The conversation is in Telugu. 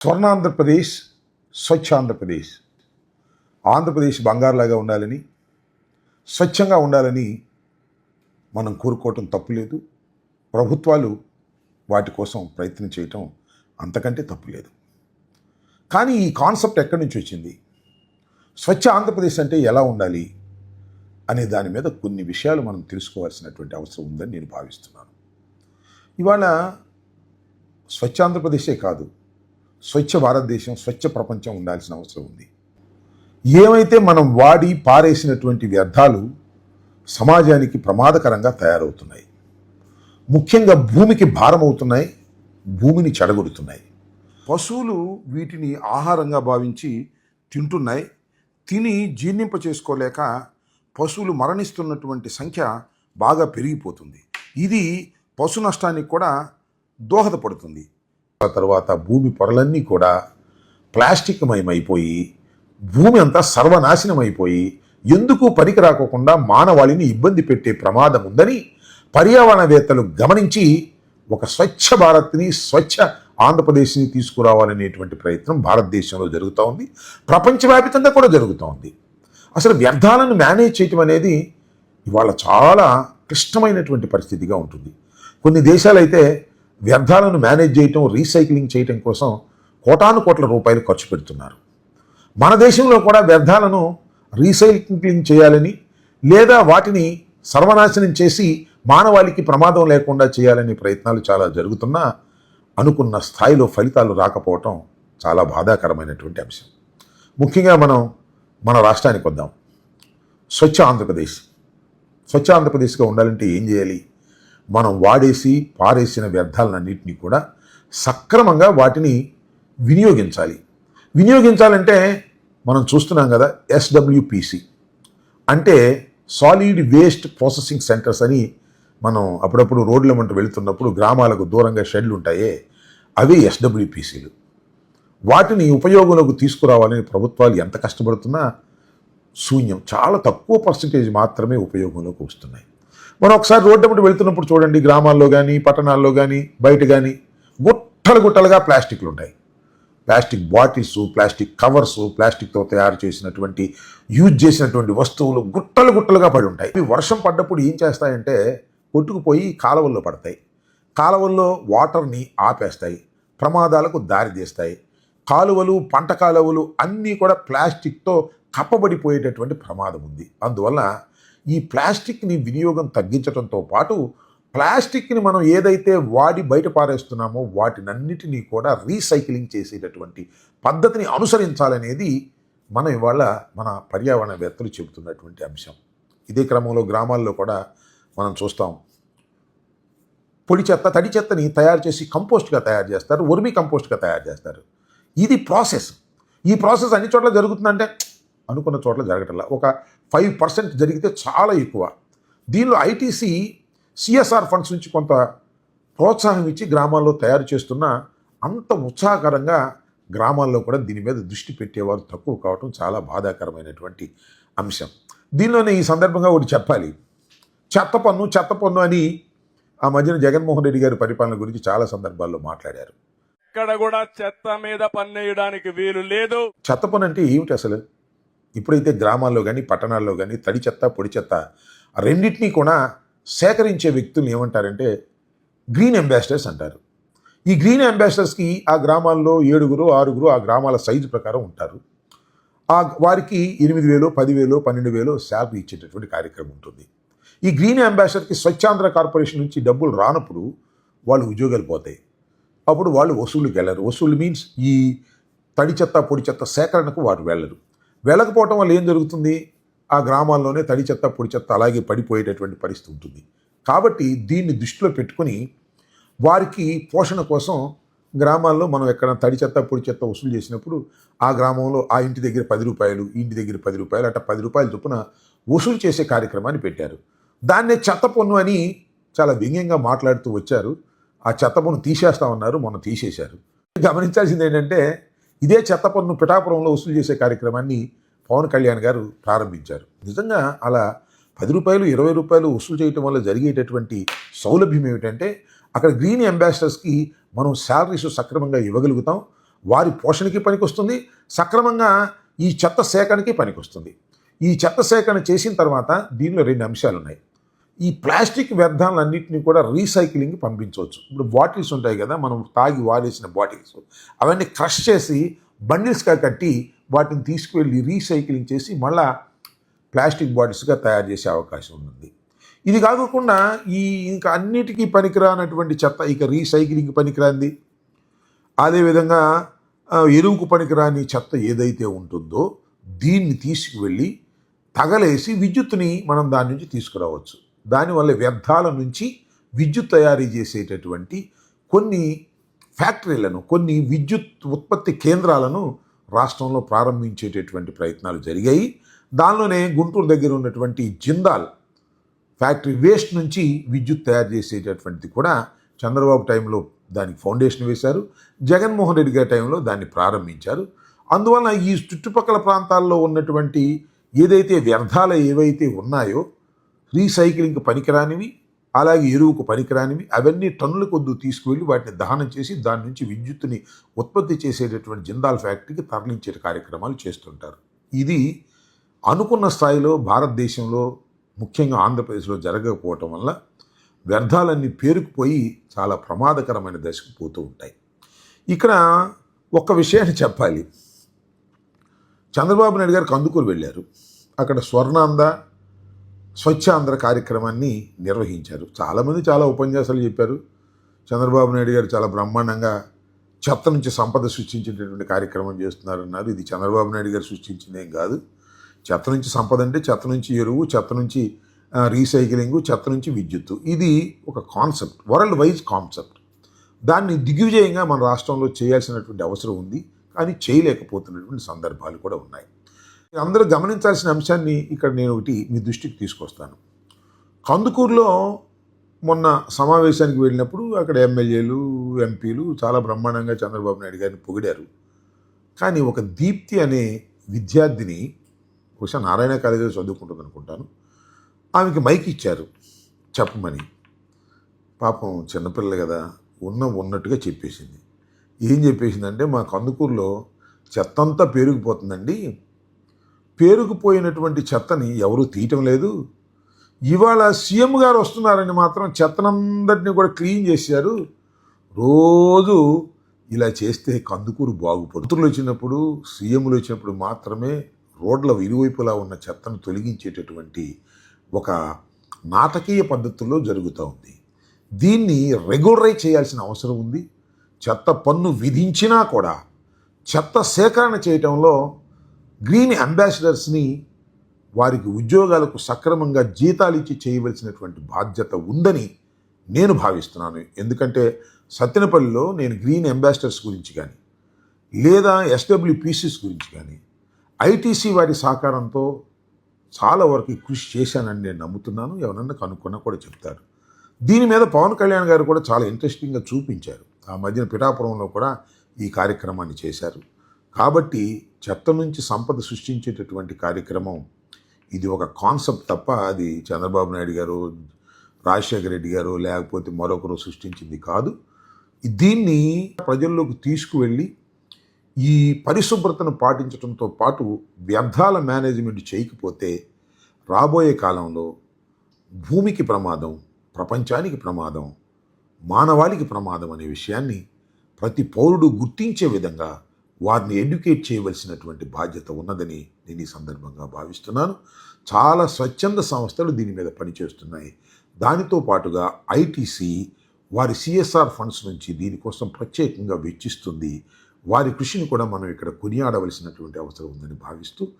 స్వర్ణాంధ్రప్రదేశ్, స్వచ్ఛ ఆంధ్రప్రదేశ్. ఆంధ్రప్రదేశ్ బంగారులాగా ఉండాలని, స్వచ్ఛంగా ఉండాలని మనం కోరుకోవటం తప్పులేదు. ప్రభుత్వాలు వాటి కోసం ప్రయత్నం చేయటం అంతకంటే తప్పులేదు. కానీ ఈ కాన్సెప్ట్ ఎక్కడి నుంచి వచ్చింది? స్వచ్ఛ ఆంధ్రప్రదేశ్ అంటే ఎలా ఉండాలి అనే దాని మీద కొన్ని విషయాలు మనం తెలుసుకోవాల్సినటువంటి అవసరం ఉందని నేను భావిస్తున్నాను. ఇవాళ స్వచ్ఛ ఆంధ్రప్రదేశే కాదు, స్వచ్ఛ భారతదేశం, స్వచ్ఛ ప్రపంచం ఉండాల్సిన అవసరం ఉంది. ఏమైతే మనం వాడి పారేసినటువంటి వ్యర్థాలు సమాజానికి ప్రమాదకరంగా తయారవుతున్నాయి. ముఖ్యంగా భూమికి భారం అవుతున్నాయి, భూమిని చెడగొడుతున్నాయి. పశువులు వీటిని ఆహారంగా భావించి తింటున్నాయి. తిని జీర్ణింప చేసుకోలేక పశువులు మరణిస్తున్నటువంటి సంఖ్య బాగా పెరిగిపోతుంది. ఇది పశు నష్టానికి కూడా దోహదపడుతుంది. ఆ తర్వాత భూమి పొరలన్నీ కూడా ప్లాస్టిక్ మయమైపోయి భూమి అంతా సర్వనాశనం అయిపోయి ఎందుకు పనికి రాకోకుండా మానవాళిని ఇబ్బంది పెట్టే ప్రమాదం ఉందని పర్యావరణవేత్తలు గమనించి ఒక స్వచ్ఛ భారత్ని, స్వచ్ఛ ఆంధ్రప్రదేశ్ని తీసుకురావాలనేటువంటి ప్రయత్నం భారతదేశంలో జరుగుతూ ఉంది. ప్రపంచవ్యాప్తంగా కూడా జరుగుతూ ఉంది. అసలు వ్యర్థాలను మేనేజ్ చేయటం అనేది ఇవాళ చాలా క్లిష్టమైనటువంటి పరిస్థితిగా ఉంటుంది. కొన్ని దేశాలైతే వ్యర్థాలను మేనేజ్ చేయటం, రీసైక్లింగ్ చేయటం కోసం కోటాను కోట్ల రూపాయలు ఖర్చు పెడుతున్నారు. మన దేశంలో కూడా వ్యర్థాలను రీసైక్లింగ్ చేయాలని, లేదా వాటిని సర్వనాశనం చేసి మానవాళికి ప్రమాదం లేకుండా చేయాలనే ప్రయత్నాలు చాలా జరుగుతున్నా అనుకున్న స్థాయిలో ఫలితాలు రాకపోవటం చాలా బాధాకరమైనటువంటి అంశం. ముఖ్యంగా మనం మన రాష్ట్రానికి వద్దాం. స్వచ్ఛ ఆంధ్రప్రదేశ్. స్వచ్ఛ ఆంధ్రప్రదేశ్గా ఉండాలంటే ఏం చేయాలి? మనం వాడేసి పారేసిన వ్యర్థాలన్నింటినీ కూడా సక్రమంగా వాటిని వినియోగించాలి. వినియోగించాలంటే మనం చూస్తున్నాం కదా, SWPC అంటే సాలిడ్ వేస్ట్ ప్రాసెసింగ్ సెంటర్స్ అని మనం అప్పుడప్పుడు రోడ్ల వెంట వెళుతున్నప్పుడు గ్రామాలకు దూరంగా షెడ్లు ఉంటాయే, అవి SWPCలు. వాటిని ఉపయోగంలోకి తీసుకురావాలని ప్రభుత్వాలు ఎంత కష్టపడుతున్నా శూన్యం. చాలా తక్కువ పర్సంటేజ్ మాత్రమే ఉపయోగంలోకి వస్తున్నాయి. మనం ఒకసారి రోడ్డు వెంట వెళుతున్నప్పుడు చూడండి, గ్రామాల్లో కానీ పట్టణాల్లో కానీ బయట కానీ గుట్టలు గుట్టలుగా ప్లాస్టిక్లు ఉంటాయి. ప్లాస్టిక్ బాటిల్స్, ప్లాస్టిక్ కవర్స్, ప్లాస్టిక్తో తయారు చేసినటువంటి యూజ్ చేసినటువంటి వస్తువులు గుట్టలు గుట్టలుగా పడి ఉంటాయి. ఇవి వర్షం పడ్డప్పుడు ఏం చేస్తాయంటే కొట్టుకుపోయి కాలువల్లో పడతాయి. కాలువల్లో వాటర్ని ఆపేస్తాయి, ప్రమాదాలకు దారితీస్తాయి. కాలువలు, పంట కాలువలు అన్నీ కూడా ప్లాస్టిక్తో కప్పబడిపోయేటటువంటి ప్రమాదం ఉంది. అందువల్ల ఈ ప్లాస్టిక్ని వినియోగం తగ్గించడంతో పాటు ప్లాస్టిక్ని మనం ఏదైతే వాడి బయట పారేస్తున్నామో వాటినన్నిటినీ కూడా రీసైక్లింగ్ చేసేటటువంటి పద్ధతిని అనుసరించాలనేది మనం ఇవాళ మన పర్యావరణవేత్తలు చెబుతున్నటువంటి అంశం. ఇదే క్రమంలో గ్రామాల్లో కూడా మనం చూస్తాం, పొడి చెత్త, తడి చెత్తని తయారు చేసి కంపోస్ట్గా తయారు చేస్తారు, వర్మీ కంపోస్ట్గా తయారు చేస్తారు. ఇది ప్రాసెస్. ఈ ప్రాసెస్ అన్ని చోట్ల జరుగుతుందంటే అనుకున్న చోట్ల జరగటంలా. ఒక 5% జరిగితే చాలా ఎక్కువ. దీనిలో ITC CSR ఫండ్స్ నుంచి కొంత ప్రోత్సాహం ఇచ్చి గ్రామాల్లో తయారు చేస్తున్న అంత ఉత్సాహకరంగా గ్రామాల్లో కూడా దీని మీద దృష్టి పెట్టేవారు తక్కువ కావటం చాలా బాధాకరమైనటువంటి అంశం. దీనిలోనే ఈ సందర్భంగా ఒకటి చెప్పాలి. చెత్త పన్ను అని ఆ మధ్యన జగన్మోహన్ రెడ్డి గారి పరిపాలన గురించి చాలా సందర్భాల్లో మాట్లాడారు. ఇక్కడ కూడా చెత్త మీద పన్నేయడానికి వీలు లేదు. చెత్త పన్ను అంటే ఏమిటి అసలు? ఇప్పుడైతే గ్రామాల్లో కానీ పట్టణాల్లో కానీ తడి చెత్త, పొడి చెత్త రెండింటినీ కూడా సేకరించే వ్యక్తులను ఏమంటారంటే గ్రీన్ అంబాసిడర్స్ అంటారు. ఈ గ్రీన్ అంబాసిడర్స్కి ఆ గ్రామాల్లో 7, 6 ఆ గ్రామాల సైజు ప్రకారం ఉంటారు. వారికి 8,000, 10,000, 12,000 శాలరీ ఇచ్చేటటువంటి కార్యక్రమం ఉంటుంది. ఈ గ్రీన్ అంబాసిడర్కి స్వచ్ఛాంధ్ర కార్పొరేషన్ నుంచి డబ్బులు రానప్పుడు వాళ్ళు ఉద్యోగాలు పోతాయి. అప్పుడు వాళ్ళు వసూలుకి వెళ్ళరు. వసూలు మీన్స్ ఈ తడి చెత్త, పొడి చెత్త సేకరణకు వారు వెళ్ళరు. వెళ్ళకపోవటం వల్ల ఏం జరుగుతుంది? ఆ గ్రామాల్లోనే తడి చెత్త, పొడి చెత్త అలాగే పడిపోయేటటువంటి పరిస్థితి ఉంటుంది. కాబట్టి దీన్ని దృష్టిలో పెట్టుకొని వారికి పోషణ కోసం గ్రామాల్లో మనం ఎక్కడ తడి చెత్త, పొడి చెత్త వసూలు చేసినప్పుడు ఆ గ్రామంలో ఆ ఇంటి దగ్గర 10 రూపాయలు, ఈ ఇంటి దగ్గర 10 రూపాయలు, అట్లా 10 రూపాయల చొప్పున వసూలు చేసే కార్యక్రమాన్ని పెట్టారు. దాన్నే చెత్త పన్ను అని చాలా వ్యంగ్యంగా మాట్లాడుతూ వచ్చారు. ఆ చెత్త పన్ను తీసేస్తామన్నారు, మొన్న తీసేశారు. గమనించాల్సింది ఏంటంటే ఇదే చెత్త పన్ను పిఠాపురంలో వసూలు చేసే కార్యక్రమాన్ని పవన్ కళ్యాణ్ గారు ప్రారంభించారు. నిజంగా అలా 10 రూపాయలు, 20 రూపాయలు వసూలు చేయటం వల్ల జరిగేటటువంటి సౌలభ్యం ఏమిటంటే అక్కడ గ్రీన్ అంబాసిడర్స్కి మనం శాలరీస్ సక్రమంగా ఇవ్వగలుగుతాం. వారి పోషణకి పనికొస్తుంది, సక్రమంగా ఈ చెత్త సేకరణకి పనికొస్తుంది. ఈ చెత్త సేకరణ చేసిన తర్వాత దీనిలో 2 అంశాలు ఉన్నాయి. ఈ ప్లాస్టిక్ వ్యర్థాలన్నింటినీ కూడా రీసైక్లింగ్కి పంపించవచ్చు. ఇప్పుడు బాటిల్స్ ఉంటాయి కదా, మనం తాగి వాడేసిన బాటిల్స్, అవన్నీ క్రష్ చేసి బండిల్స్గా కట్టి వాటిని తీసుకువెళ్ళి రీసైక్లింగ్ చేసి మళ్ళా ప్లాస్టిక్ బాటిల్స్గా తయారు చేసే అవకాశం ఉంది. ఇది కాకుండా ఇంకా అన్నిటికీ పనికిరానటువంటి చెత్త, ఇక రీసైక్లింగ్ పనికిరాంది, అదేవిధంగా ఎరువుకు పనికిరాని చెత్త ఏదైతే ఉంటుందో దీన్ని తీసుకువెళ్ళి తగలేసి విద్యుత్తుని మనం దాని నుంచి తీసుకురావచ్చు. దానివల్ల వ్యర్థాల నుంచి విద్యుత్ తయారీ చేసేటటువంటి కొన్ని ఫ్యాక్టరీలను, కొన్ని విద్యుత్ ఉత్పత్తి కేంద్రాలను రాష్ట్రంలో ప్రారంభించేటటువంటి ప్రయత్నాలు జరిగాయి. దానిలోనే గుంటూరు దగ్గర ఉన్నటువంటి జిందాల్ ఫ్యాక్టరీ వేస్ట్ నుంచి విద్యుత్ తయారు చేసేటటువంటిది కూడా చంద్రబాబు టైంలో దానికి ఫౌండేషన్ వేశారు, జగన్మోహన్ రెడ్డి గారి టైంలో దాన్ని ప్రారంభించారు. అందువల్ల ఈ చుట్టుపక్కల ప్రాంతాల్లో ఉన్నటువంటి ఏదైతే వ్యర్థాలు ఏవైతే ఉన్నాయో రీసైక్లింగ్కి పనికిరానివి, అలాగే ఎరువుకు పనికిరానివి, అవన్నీ టన్నుల కొద్దు తీసుకువెళ్ళి వాటిని దహనం చేసి దాని నుంచి విద్యుత్తుని ఉత్పత్తి చేసేటటువంటి జిందాల్ ఫ్యాక్టరీకి తరలించే కార్యక్రమాలు చేస్తుంటారు. ఇది అనుకున్న స్థాయిలో భారతదేశంలో, ముఖ్యంగా ఆంధ్రప్రదేశ్లో జరగకపోవటం వల్ల వ్యర్థాలన్నీ పేరుకుపోయి చాలా ప్రమాదకరమైన దశకు పోతూ ఉంటాయి. ఇక్కడ ఒక్క విషయాన్ని చెప్పాలి. చంద్రబాబు నాయుడు గారు కందుకూరు వెళ్ళారు. అక్కడ స్వర్ణాంధ్ర, స్వచ్ఛాంధ్ర కార్యక్రమాన్ని నిర్వహించారు. చాలామంది చాలా ఉపన్యాసాలు చెప్పారు. చంద్రబాబు నాయుడు గారు చాలా బ్రహ్మాండంగా చెత్త నుంచి సంపద సృష్టించేటటువంటి కార్యక్రమం చేస్తున్నారన్నారు. ఇది చంద్రబాబు నాయుడు గారు సృష్టించిందేం కాదు. చెత్త నుంచి సంపద అంటే చెత్త నుంచి ఎరువు, చెత్త నుంచి రీసైక్లింగు, చెత్త నుంచి విద్యుత్తు. ఇది ఒక కాన్సెప్ట్, వరల్డ్ వైజ్ కాన్సెప్ట్. దాన్ని దిగ్విజయంగా మన రాష్ట్రంలో చేయాల్సినటువంటి అవసరం ఉంది, కానీ చేయలేకపోతున్నటువంటి సందర్భాలు కూడా ఉన్నాయి. అందరూ గమనించాల్సిన అంశాన్ని ఇక్కడ నేను ఒకటి మీ దృష్టికి తీసుకొస్తాను. కందుకూరులో మొన్న సమావేశానికి వెళ్ళినప్పుడు అక్కడ ఎమ్మెల్యేలు, ఎంపీలు చాలా బ్రహ్మాండంగా చంద్రబాబు నాయుడు గారిని పొగిడారు. కానీ ఒక దీప్తి అనే విద్యార్థిని, బహుశా నారాయణ కాలేజీలో చదువుకుంటుంది అనుకుంటాను, ఆమెకి మైక్ ఇచ్చారు చెప్పమని. పాపం చిన్నపిల్లలు కదా, ఉన్నట్టుగా చెప్పేసింది. ఏం చెప్పేసిందంటే, మా కందుకూరులో చెత్త అంతా పేరుకుపోతుందండి, పేరుకుపోయినటువంటి చెత్తని ఎవరూ తీయటం లేదు, ఇవాళ సీఎం గారు వస్తున్నారని మాత్రం చెత్తనందరినీ కూడా క్లీన్ చేశారు, రోజు ఇలా చేస్తే కందుకూరు బాగుపడు. మంత్రులు వచ్చినప్పుడు, సీఎంలు వచ్చినప్పుడు మాత్రమే రోడ్ల ఇరువైపులా ఉన్న చెత్తను తొలగించేటటువంటి ఒక నాటకీయ పద్ధతుల్లో జరుగుతూ ఉంది. దీన్ని రెగ్యులరైజ్ చేయాల్సిన అవసరం ఉంది. చెత్త పన్ను విధించినా కూడా చెత్త సేకరణ చేయటంలో గ్రీన్ అంబాసిడర్స్ని, వారికి ఉద్యోగాలకు సక్రమంగా జీతాలు ఇచ్చి చేయవలసినటువంటి బాధ్యత ఉందని నేను భావిస్తున్నాను. ఎందుకంటే సత్తెనపల్లిలో నేను గ్రీన్ అంబాసిడర్స్ గురించి కానీ, లేదా SWPCs గురించి కానీ, ITC వారి సహకారంతో చాలా వరకు కృషి చేశానని నేను నమ్ముతున్నాను. ఎవరన్నా కనుక్కున్నా కూడా చెప్తారు. దీని మీద పవన్ కళ్యాణ్ గారు కూడా చాలా ఇంట్రెస్టింగ్గా చూపించారు. ఆ మధ్యన పిఠాపురంలో కూడా ఈ కార్యక్రమాన్ని చేశారు. కాబట్టి చెత్త నుంచి సంపద సృష్టించేటటువంటి కార్యక్రమం ఇది ఒక కాన్సెప్ట్ తప్ప అది చంద్రబాబు నాయుడు గారు, రాజశేఖర రెడ్డి గారు, లేకపోతే మరొకరు సృష్టించింది కాదు. దీన్ని ప్రజల్లోకి తీసుకువెళ్ళి ఈ పరిశుభ్రతను పాటించడంతో పాటు వ్యర్థాల మేనేజ్మెంట్ చేయకపోతే రాబోయే కాలంలో భూమికి ప్రమాదం, ప్రపంచానికి ప్రమాదం, మానవాళికి ప్రమాదం అనే విషయాన్ని ప్రతి పౌరుడు గుర్తించే విధంగా వారిని ఎడ్యుకేట్ చేయవలసినటువంటి బాధ్యత ఉన్నదని నేను ఈ సందర్భంగా భావిస్తున్నాను. చాలా స్వచ్ఛంద సంస్థలు దీని మీద పనిచేస్తున్నాయి. దానితో పాటుగా ITC వారి CSR ఫండ్స్ నుంచి దీనికోసం ప్రత్యేకంగా వెచ్చిస్తుంది. వారి కృషిని కూడా మనం ఇక్కడ కొనియాడవలసినటువంటి అవసరం ఉందని భావిస్తూ